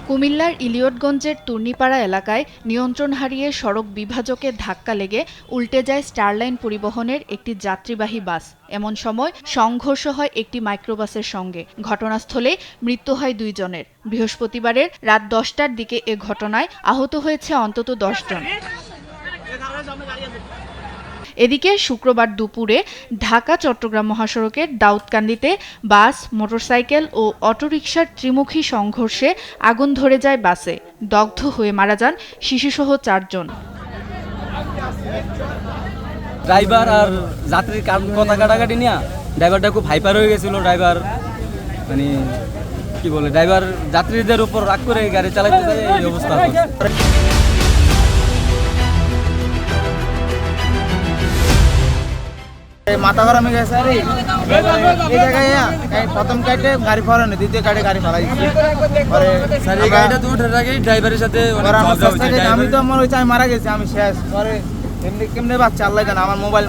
কুমিল্লার ইলিয়টগঞ্জের তুর্নিপাড়া এলাকায় নিয়ন্ত্রণ হারিয়ে সড়ক বিভাজকে ধাক্কা লেগে উল্টে যায় স্টারলাইন পরিবহনের একটি যাত্রীবাহী বাস। এমন সময় সংঘর্ষ হয় একটি মাইক্রোবাসের সঙ্গে। ঘটনাস্থলে মৃত্যু হয় 2 জনের। বৃহস্পতিবারের রাত 10টার দিকে এ ঘটনায় আহত হয়েছে অন্তত 10 জন। এদিকে শুক্রবার দুপুরে ঢাকা-চট্টগ্রাম মহাসড়কের দাউদকান্দিতে বাস, মোটরসাইকেল ও অটোরিকশার ত্রিমুখী সংঘর্ষে আগুন ধরে যায় বাসে। দগ্ধ হয়ে মারা যান শিশুসহ 4 জন। ড্রাইভার আর যাত্রীর কথা কাটাকাটি নিয়ে ড্রাইভারটা খুব হাইপার হয়ে গেছিল। ড্রাইভার ড্রাইভার যাত্রীদের উপর রাগ করে গাড়ি চালাতে যায়, এই অবস্থা। মাথা গরম হয়ে গেছে এই জায়গায় প্রথম কাটে গাড়ি ফরানো, দ্বিতীয় কাটে গাড়ি ফেলাই গাড়িটা তো উঠে রাখি ড্রাইভারের সাথে আমি তো মনে হচ্ছে আমি মারা গেছি, আমি শেষ। পরে কেমনে বাচ্চা আল্লাহ জানে, আমার মোবাইল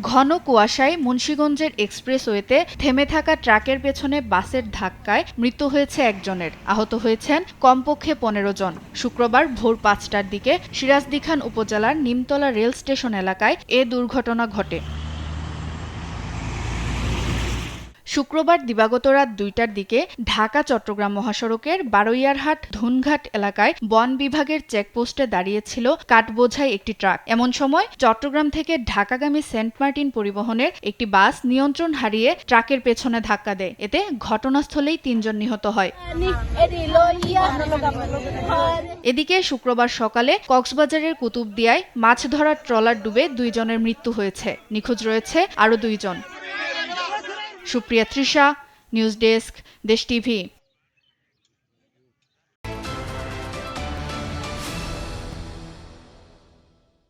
ঘন কুয়াশায় মুন্সিগঞ্জের এক্সপ্রেসওয়েতে থেমে থাকা ট্রাকের পেছনে বাসের ধাক্কায় মৃত্যু হয়েছে 1 জনের। আহত হয়েছেন কমপক্ষে 15 জন। শুক্রবার ভোর 5টার দিকে সিরাজদিখান উপজেলার নিমতলা রেল স্টেশন এলাকায় এ দুর্ঘটনা ঘটে। শুক্রবার দিবাগত রাত 2টার দিকে ঢাকা-চট্টগ্রাম মহাসড়কের বারইয়ারহাট ধুনঘাট এলাকায় বন বিভাগের চেকপোস্টে দাঁড়িয়েছিল কাঠবোঝাই একটি ট্রাক। এমন সময় চট্টগ্রাম থেকে ঢাকাগামী সেন্ট মার্টিন পরিবহনের একটি বাস নিয়ন্ত্রণ হারিয়ে ট্রাকের পেছনে ধাক্কা দেয়। এতে ঘটনাস্থলেই 3 জন নিহত হয়। এদিকে শুক্রবার সকালে কক্সবাজারের কুতুবদিয়ায় মাছ ধরার ট্রলার ডুবে 2 জনের মৃত্যু হয়েছে। নিখোঁজ রয়েছে আরও 2 জন। সুপ্রিয়া তৃষা, নিউজ ডেস্ক, দেশ টিভি।